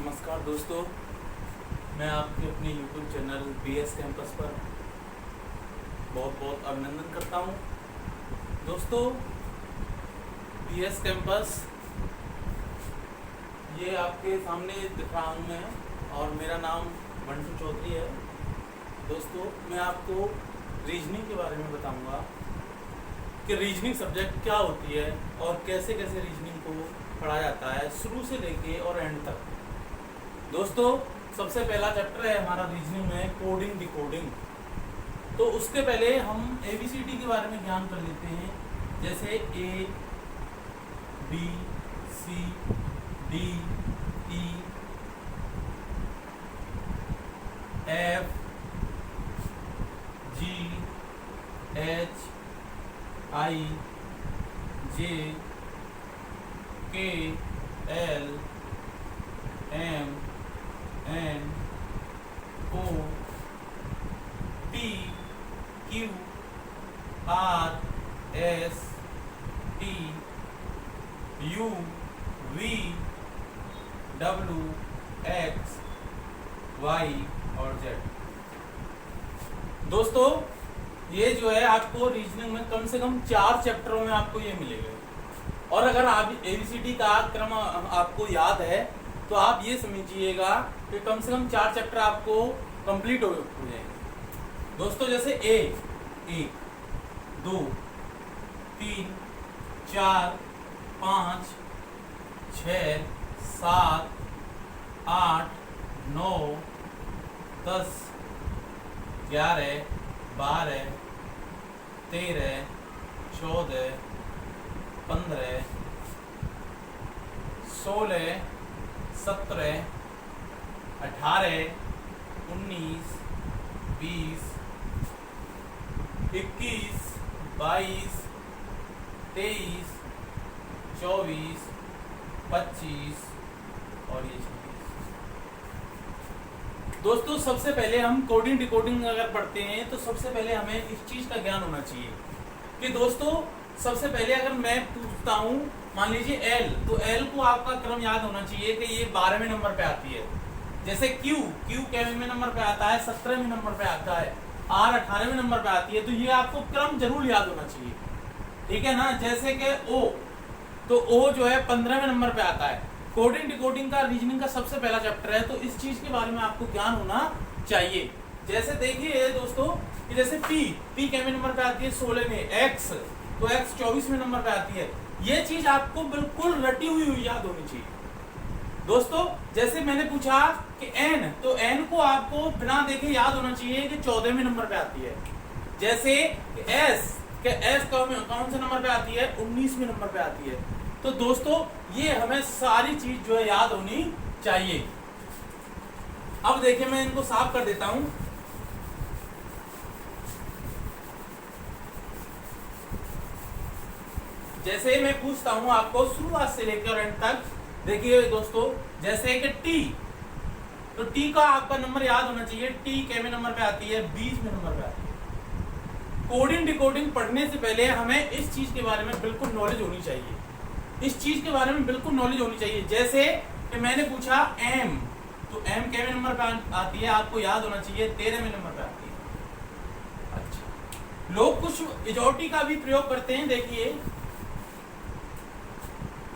नमस्कार दोस्तों, मैं आपके अपने YouTube चैनल BS कैंपस पर बहुत बहुत अभिनंदन करता हूं। दोस्तों, BS कैंपस ये आपके सामने दिख रहा हूं मैं, और मेरा नाम मंटू चौधरी है। दोस्तों, मैं आपको रीजनिंग के बारे में बताऊंगा कि रीजनिंग सब्जेक्ट क्या होती है और कैसे कैसे रीजनिंग को पढ़ा जाता है शुरू से लेके और एंड तक। दोस्तों, सबसे पहला चैप्टर है हमारा रीजनिंग में कोडिंग डिकोडिंग। तो उसके पहले हम ABCD के बारे में ज्ञान कर लेते हैं, जैसे A B C D E F G H I J K L M N O P Q R S T U V W X Y और Z। दोस्तों, ये जो है आपको रीजनिंग में कम से कम 4 चैप्टरों में आपको ये मिलेगा। और अगर आप ABCD का क्रम आपको याद है तो आप ये समझिएगा कि कम से कम 4 चैप्टर आपको कंप्लीट हो जाएंगे। दोस्तों, जैसे A 1 2 3 4 5 6 7 8 9 10 11 12 13 14 15 16 17 18 19 20 21 22 23 24 25 और ये 26। दोस्तों, सबसे पहले हम कोडिंग डिकोडिंग अगर पढ़ते हैं तो सबसे पहले हमें इस चीज का ज्ञान होना चाहिए कि दोस्तों, सबसे पहले अगर मैं पूछता हूं, मान लीजिए L, तो L को आपका क्रम याद होना चाहिए कि ये 12वें नंबर पे आती है। जैसे Q कैवें नंबर पे आता है, 17वें नंबर पे आता है, R 18वें नंबर पे आती है। तो ये आपको क्रम जरूर याद होना चाहिए, ठीक है ना। जैसे कि O, तो O जो है 15वें नंबर पे आता है। कोडिंग डिकोडिंग का रीजनिंग का सबसे पहला चैप्टर है, तो इस चीज के बारे में आपको ज्ञान होना चाहिए। जैसे देखिए दोस्तों कि जैसे P कैवें नंबर पे आती है 16वें, X तो X 24वें नंबर पे आती है। ये चीज आपको बिल्कुल रटी हुई याद होनी चाहिए। दोस्तों, जैसे मैंने पूछा कि N, तो N को आपको बिना देखे याद होना चाहिए कि 14वें नंबर पे आती है। जैसे S कौन से नंबर पे आती है, 19वें नंबर पे आती है। तो दोस्तों, ये हमें सारी चीज जो है याद होनी चाहिए। अब देखिए, मैं इनको साफ कर देता हूं। जैसे मैं पूछता हूं आपको शुरुआत से लेकर एंड तक, देखिए दोस्तों, जैसे कि T, तो T का आपका नंबर याद होना चाहिए। T कैवें नंबर पे आती है, 20वें नंबर पे आती है। कोडिंग डिकोडिंग पढ़ने से पहले हमें इस चीज के बारे में बिल्कुल नॉलेज होनी चाहिए। इस चीज के बारे में बिल्कुल नॉलेज होनी चाहिए। जैसे कि मैंने पूछा M, तो M कैवें नंबर पे आती है, आपको याद होना चाहिए 13वें नंबर पे आती है। अच्छा, लोग कुछ इजोटी का भी प्रयोग करते हैं। देखिए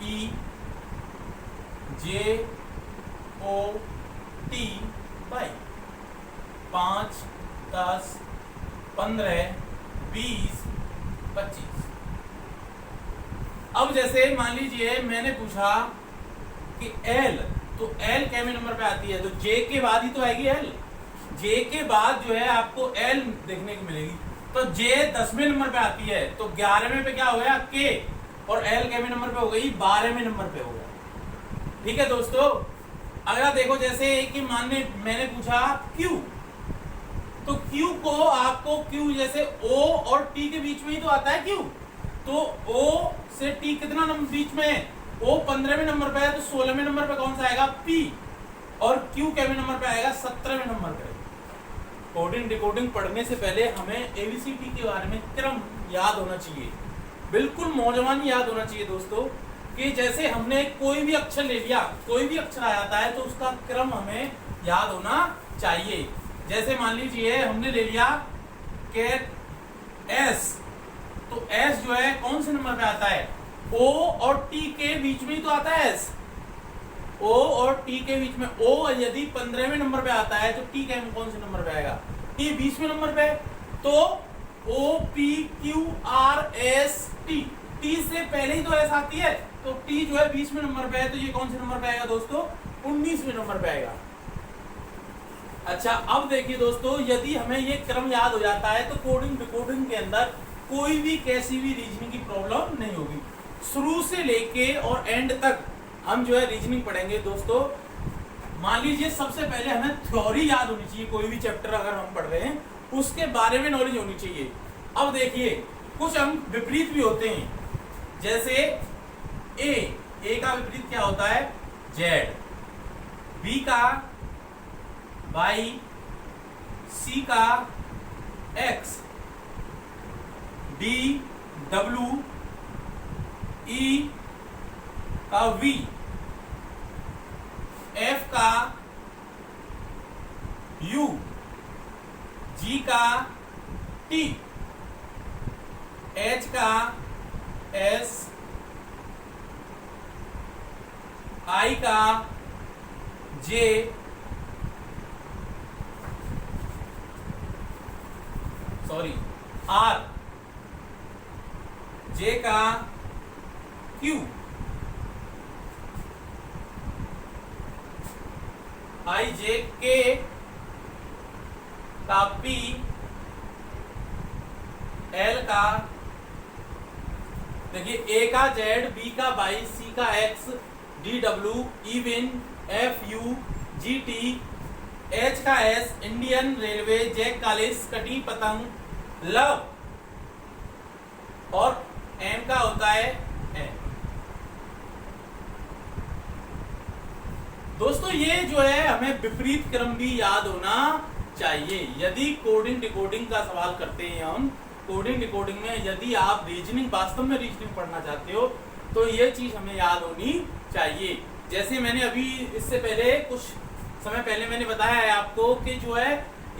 E J O T by 5 10 15 20 25। अब जैसे मान लीजिए मैंने पूछा कि L, तो L कैवें नंबर पे आती है, तो J के बाद ही तो आएगी L। J के बाद जो है आपको L देखने को मिलेगी। तो J 10वें नंबर पे आती है, तो 11वें पे क्या हो गया K, और L कैवें नंबर पे हो गई, 12वें नंबर पे हो गया। ठीक है दोस्तों, अगर आप देखो जैसे कि मैंने पूछा Q, तो Q को आपको Q जैसे O और T के बीच में ही तो आता है Q, तो O से T कितना नंबर बीच में है, O 15वें नंबर पे है, तो 16वें नंबर पे कौन सा आएगा P, और Q कैवें नंबर पे आएगा 17वें नंबर पे। कोडिंग डिकोडिंग पढ़ने से पहले हमें ABCD के बारे में क्रम याद होना चाहिए, बिल्कुल मौजवानी याद होना चाहिए दोस्तों, कि जैसे हमने कोई भी अक्षर ले लिया, कोई भी अक्षर आ जाता है तो उसका क्रम हमें याद होना चाहिए। जैसे मान लीजिए हमने ले लिया कैट एस, तो एस जो है कौन से नंबर पे आता है? ओ और टी के बीच में ही तो आता है एस। ओ और टी के बीच में, ओ यदि 15वें नंबर पे आता है तो टी के कौन से नंबर पे आएगा? टी 20वें नंबर पे। तो O P Q R S T, T से पहले ही तो एस आती है, तो टी जो है 20वें नंबर पे है, तो ये कौन से नंबर पे आएगा दोस्तों? 19वें नंबर पे आएगा। अच्छा, अब देखिए दोस्तों, यदि हमें ये क्रम याद हो जाता है तो कोडिंग डिकोडिंग के अंदर कोई भी कैसी भी रीजनिंग की प्रॉब्लम नहीं होगी। शुरू से लेके और एंड तक हम जो है रीजनिंग पढ़ेंगे दोस्तों। मान लीजिए सबसे पहले हमें थ्योरी याद होनी चाहिए, कोई भी चैप्टर अगर हम पढ़ रहे हैं उसके बारे में नॉलेज होनी चाहिए। अब देखिए कुछ अंक विपरीत भी होते हैं, जैसे ए का विपरीत क्या होता है? जेड, बी का वाई, सी का एक्स, डी डब्ल्यू, ई का वी, एफ का यू, जी का टी, एच का एस, आई का जे, सॉरी आर, जे का क्यू, आई जे के का पी, एल का, देखिए ए का जेड, बी का वाई, सी का X, D W, even, F U, G T, H का S, Indian railway, Jack college, कटी पतंग, लव, और एम का होता है एम। दोस्तों ये जो है हमें विपरीत क्रम भी याद होना चाहिए। यदि कोडिंग डिकोडिंग का सवाल करते हैं हम, कोडिंग डिकोडिंग में यदि आप रीजनिंग, वास्तव में रीजनिंग पढ़ना चाहते हो तो ये चीज हमें याद होनी चाहिए। जैसे मैंने अभी इससे पहले कुछ समय पहले मैंने बताया है आपको कि जो है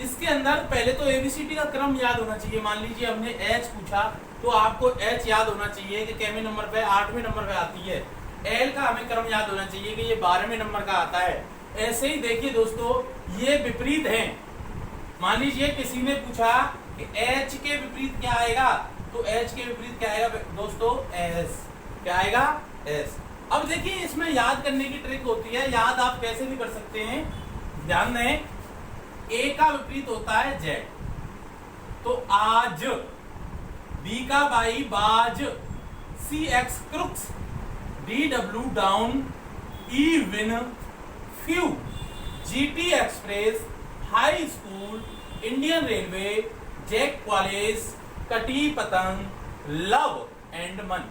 इसके अंदर पहले तो एबीसीडी का क्रम याद होना चाहिए। मान लीजिए हमने एच पूछा तो आपको एच याद होना चाहिए कि कितने नंबर पे, 8वें नंबर पे आती है। एल का हमें क्रम याद होना चाहिए कि ये 12वें नंबर का आता है। ऐसे ही देखिए दोस्तों ये विपरीत हैं। मान लीजिए किसी ने पूछा कि एच के विपरीत क्या आएगा, तो एच के विपरीत क्या आएगा दोस्तों? एस। क्या आएगा? एस। अब देखिए इसमें याद करने की ट्रिक होती है, याद आप कैसे भी कर सकते हैं। ध्यान दें, ए का विपरीत होता है जेड, तो आज, बी का बाई बाज, C X crooks, D W down, E win, few, GT express, high school, Indian railway, Jack college, कटी पतंग, लव एंड मन।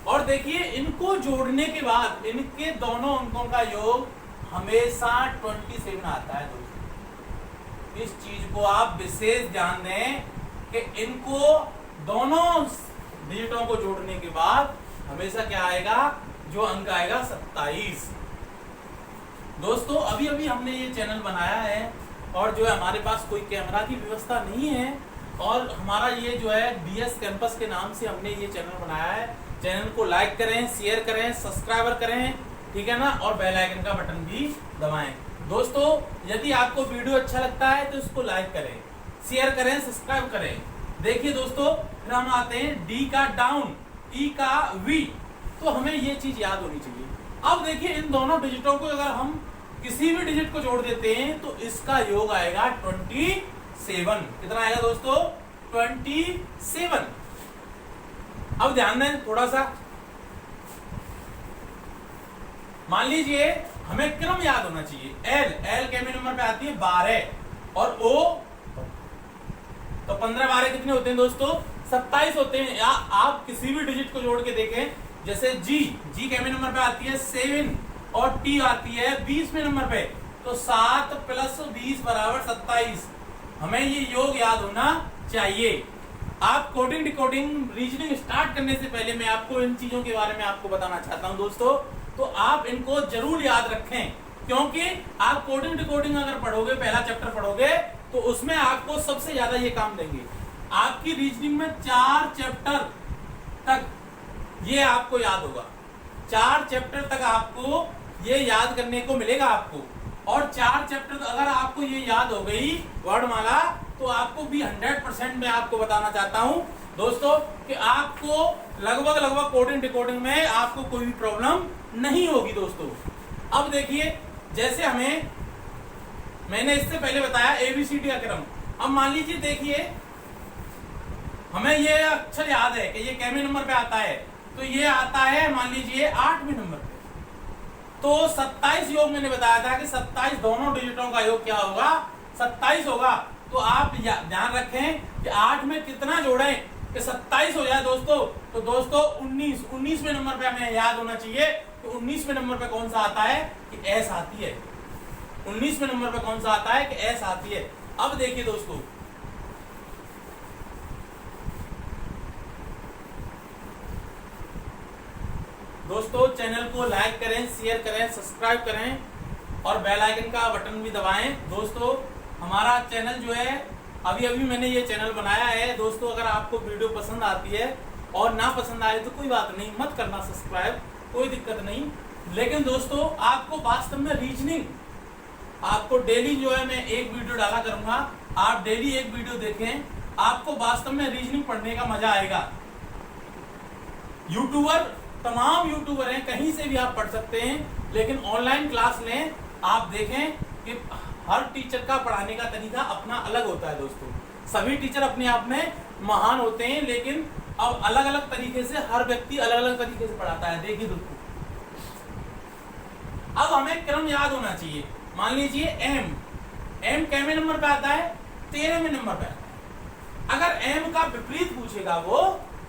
और देखिए इनको जोड़ने के बाद इनके दोनों अंकों का योग हमेशा 27 आता है दोस्तों। इस चीज को आप विशेष ध्यान दें कि इनको दोनों डिजिटों को जोड़ने के बाद हमेशा क्या आएगा? जो अंक आएगा 27। दोस्तों अभी अभी हमने ये चैनल बनाया है और जो है हमारे पास कोई कैमरा की व्यवस्था नहीं है और हमारा ये जो है बीएस कैंपस के नाम से हमने ये चैनल बनाया है। चैनल को लाइक करें, शेयर करें, सब्सक्राइबर करें, ठीक है ना, और बेल आइकन का बटन भी दबाएं। दोस्तों यदि आपको वीडियो अच्छा लगता है तो इसको लाइक करें, शेयर करें, सब्सक्राइब करें। देखिए दोस्तों फिर हम आते हैं डी का डाउन, ई का वी, तो हमें ये चीज याद होनी चाहिए। अब देखिए इन दोनों डिजिटों को अगर हम किसी भी डिजिट को जोड़ देते हैं तो इसका योग आएगा 27। कितना आएगा दोस्तों? 27। अब ध्यान दें थोड़ा सा, मान लीजिए हमें क्रम याद होना चाहिए। एल केमी नंबर पे आती है 12 और ओ, तो 15 12 कितने होते हैं दोस्तों? 27 होते हैं। या आप किसी भी डिजिट को जोड़ के देखें, जैसे जी केमी नंबर पे आती है 7 और टी आती है 20वें नंबर पे, तो 7 + 20 = 27। हमें ये योग याद होना चाहिए। आप कोडिंग डिकोडिंग रीजनिंग स्टार्ट करने से पहले मैं आपको इन चीजों के बारे में आपको बताना चाहता हूं दोस्तों। तो आप इनको जरूर याद रखें, क्योंकि आप कोडिंग डिकोडिंग अगर पढ़ोगे, पहला चैप्टर पढ़ोगे, तो उसमें आपको सबसे ज्यादा ये काम देंगे। आपकी रीजनिंग में 4 चैप्टर तक ये आपको याद होगा, 4 चैप्टर तक आपको ये याद करने को मिलेगा आपको। और 4 चैप्टर अगर आपको ये याद हो गई वर्णमाला, तो आपको भी 100% मैं आपको बताना चाहता हूं दोस्तों कि आपको लगभग कोडिंग डिकोडिंग में आपको कोई भी प्रॉब्लम नहीं होगी दोस्तों। अब देखिए, जैसे मैंने इससे पहले बताया ABCD का क्रम। अब मान लीजिए, देखिए हमें ये अक्षर याद है कि ये कैमे नंबर पे आता है, तो ये आता है मान लीजिए 8वें नंबर पे। तो 27 योग मैंने बताया था कि 27 दोनों डिजिटों का योग क्या होगा, 27 होगा। तो आप ध्यान रखें कि 8 में कितना जोड़ें कि 27 हो जाए दोस्तों। तो दोस्तों 19वें नंबर पे हमें याद होना चाहिए कि 19वें नंबर पे कौन सा आता है कि एस आती है। 19वें नंबर पे कौन सा आता है कि एस आती है। अब देखिए दोस्तों चैनल को लाइक करें, शेयर करें, सब्सक्राइब करें और बेल आइकन का बटन भी दबाएं। दोस्तों हमारा चैनल जो है, अभी मैंने ये चैनल बनाया है दोस्तों। अगर आपको वीडियो पसंद आती है और ना पसंद आए तो कोई बात नहीं, मत करना सब्सक्राइब, कोई दिक्कत नहीं। लेकिन दोस्तों आपको वास्तव में रीजनिंग, आपको डेली जो है मैं एक वीडियो डाला करूंगा, आप डेली एक वीडियो देखें, आपको वास्तव में रीजनिंग पढ़ने का मजा आएगा। यूट्यूबर, तमाम यूट्यूबर हैं, कहीं से भी आप पढ़ सकते हैं, लेकिन ऑनलाइन क्लास लें। आप देखें कि हर टीचर का पढ़ाने का तरीका अपना अलग होता है दोस्तों। सभी टीचर अपने आप में महान होते हैं, लेकिन अब अलग अलग तरीके से हर व्यक्ति अलग अलग तरीके से पढ़ाता है। देखिए दोस्तों, अब हमें क्रम याद होना चाहिए। मान लीजिए एम कैमे नंबर पे आता है, 13वें नंबर पे आता है। अगर एम का विपरीत पूछेगा वो,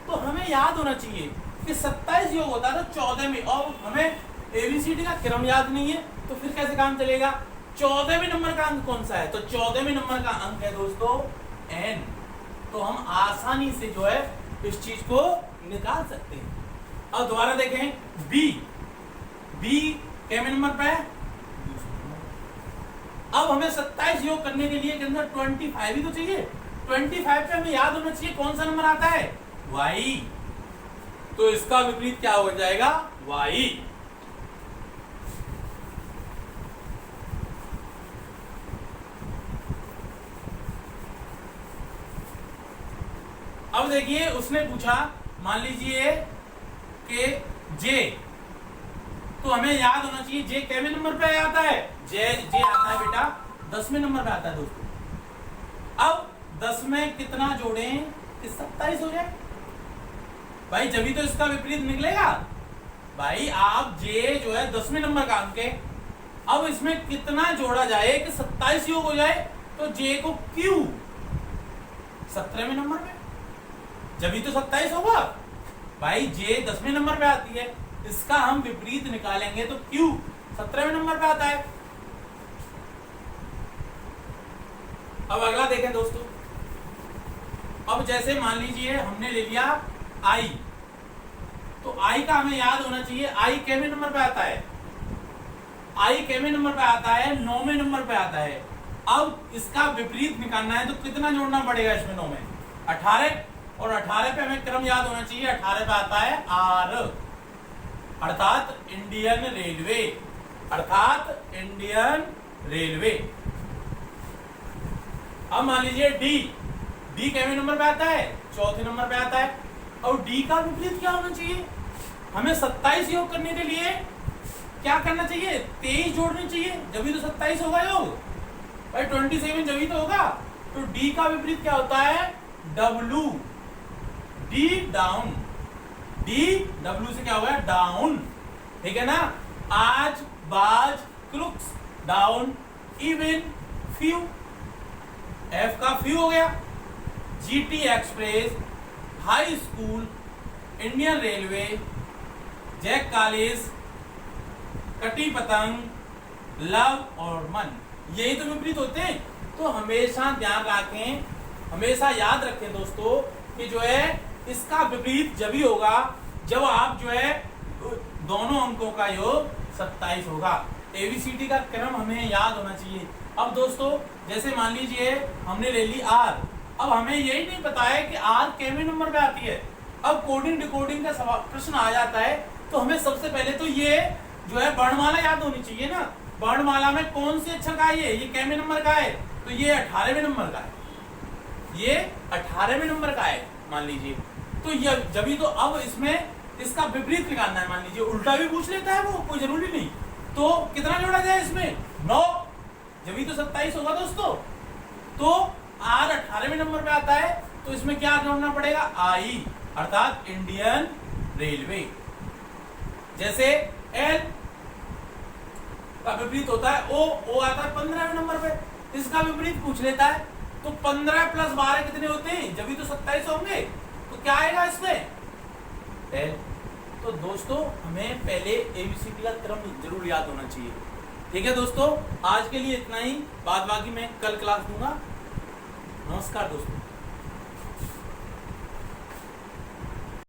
तो हमें याद होना चाहिए कि 27 योग होता है तो 14 में। और हमें ABCD का क्रम याद नहीं है, तो फिर कैसे काम चलेगा। 14वें नंबर का अंक कौन सा है, तो 14वें नंबर का अंक है दोस्तों N। तो हम आसानी से जो है इस चीज को निकाल सकते हैं। अब दोबारा देखें, बी कैमे नंबर पे है। अब हमें 27 योग करने के लिए के अंदर 25 ही तो चाहिए। 25 पे हमें याद होना चाहिए कौन सा नंबर आता है, Y। तो इसका विपरीत क्या हो जाएगा, Y। अब देखिए, उसने पूछा मान लीजिए कि जे, तो हमें याद होना चाहिए जे कैमे नंबर पे आता है, जे आता है बेटा 10वें नंबर पे आता है दोस्तों। अब 10 में कितना जोड़ें कि 27 हो जाए भाई, जब भी तो इसका विपरीत निकलेगा भाई। आप जे जो है 10वें नंबर का अंक है, अब इसमें कितना जोड़ा जाए कि 27 योग हो जाए, तो जे को क्यू 17वें नंबर पे, जब भी तो 27 होगा भाई। जे 10वें नंबर पे आती है, इसका हम विपरीत निकालेंगे तो क्यू 17वें नंबर पे आता है। अब अगला देखें दोस्तों। अब जैसे मान लीजिए हमने ले लिया आई, तो आई का हमें याद होना चाहिए, आई कैमे नंबर पे आता है, आई कैमे नंबर पे आता है, 9वें नंबर पे आता है। अब इसका विपरीत निकालना है तो कितना जोड़ना पड़ेगा इसमें, 9 में 18, और 18 पे हमें क्रम याद होना चाहिए। 18 पे आता है आर, अर्थात इंडियन रेलवे, अर्थात इंडियन रेलवे। अब मान लीजिए डी कैमे नंबर पे आता है, 4थे नंबर पे आता है। और डी का विपरीत क्या होना चाहिए, हमें 27 योग करने के लिए क्या करना चाहिए, 23 जोड़ने चाहिए, जब भी तो 27 होगा योग भाई। 27 जब भी तो होगा। तो डी का विपरीत क्या होता है, W, D down, D W से क्या हो गया, डाउन, ठीक है ना। आज, बाज, crooks, down, even, few, F का फ्यू हो गया। GT express, high school, Indian railway, Jack college, कटी पतंग, लव और मन, यही तो विपरीत होते हैं। तो हमेशा ध्यान रखें, हमेशा याद रखें दोस्तों कि जो है इसका विपरीत जब ही होगा जब आप जो है दोनों अंकों का योग 27 होगा। एबीसीडी का क्रम हमें याद होना चाहिए। अब दोस्तों जैसे मान लीजिए हमने ले ली आर, अब हमें यही नहीं पता है कि आर केवें नंबर पे आती है। अब कोडिंग डिकोडिंग का सवाल प्रश्न आ जाता है तो हमें सबसे पहले तो ये जो है वर्णमाला याद होनी चाहिए ना। वर्णमाला में कौन से अक्षर का है, ये केवें नंबर का है, तो ये 18वें नंबर का है, ये 18वें नंबर का है मान लीजिए। तो ये जब तो अब इसमें इसका विपरीत निकालना है, मान लीजिए उल्टा भी पूछ लेता है वो, कोई जरूरी नहीं। तो कितना जोड़ा जाए इसमें 9, जब तो 27 होगा दोस्तों। तो आर 18वें नंबर पे आता है तो इसमें क्या जोड़ना पड़ेगा, आई अर्थात इंडियन रेलवे। जैसे एल का विपरीत होता है ओ आता है 15वें नंबर पे, इसका विपरीत पूछ लेता है तो 15 + 12 कितने होते हैं, जब तो 27 होंगे। तो क्या आएगा इसमें एल। तो दोस्तों हमें पहले एबीसीडी का क्रम जरूर याद होना चाहिए। ठीक है दोस्तों, आज के लिए इतना ही, बाद बाकी मैं कल क्लास दूंगा। नमस्कार दोस्तों।